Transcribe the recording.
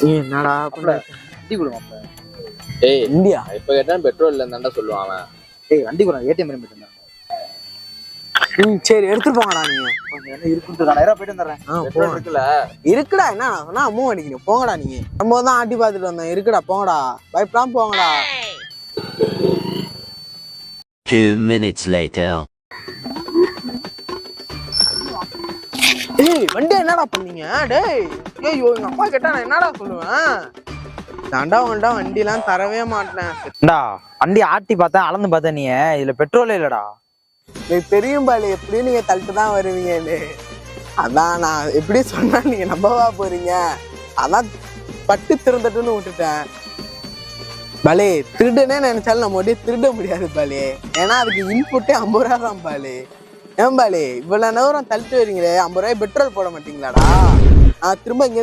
என்னடா வண்டி கொடு மாப்ள. ஏய் இந்தியா இப்ப கேட்டா பெட்ரோல் இல்லைன்னு சொல்லுவான் அவன். ஏய் வண்டி கொடு, ஏடிஎம் பண்ணி போயிட்டு சரி எடுத்துட்டு போங்கடா நீங்க. என்ன இருக்குன்னு 2000 போயிட்டு வந்துடுறேன். பெட்ரோல் இருக்குல்ல? இருக்குடா, என்ன மூவ் அடிக்கீங்க, போங்கடா நீங்க. நம்ம தான் ஆட்டி பார்த்துட்டு வந்தோம். இருக்குடா போங்கடா, பயப்படாம போங்கடா. 2 minutes later. ஏய் வண்டி என்னடா பண்ணீங்க டேய்? ஐயோ எங்க அப்பா கேட்டா நான் என்னடா சொல்லுவேன்? தாண்டா உங்கள்ட்ட வண்டிலாம் தரவே மாட்டேன். வண்டி ஆட்டி பார்த்தா அளந்து பார்த்தா நீ இதுல பெட்ரோல் இல்லடா. தெரியும் பாலு, எப்படியும் நீங்க தள்ளிட்டு தான் வருவீங்கன்னு. அதான் நான் எப்படி சொன்னா நீங்க நம்பவா போறீங்க? அதான் பட்டு திருந்தட்டுன்னு விட்டுட்டேன். பாலே திருடுனே நினைச்சாலும் நம்ம அப்படியே திருட முடியாது பாலே. ஏன்னா அதுக்கு இன்புட்டே 50 ரூபா தான் பாலே. ஏன் பாலே இவ்வளவு நேரம் தள்ளிட்டு வரீங்களே, 50 ரூபாய் பெட்ரோல் போட மாட்டீங்களாடா? திரும்ப இங்க இருந்து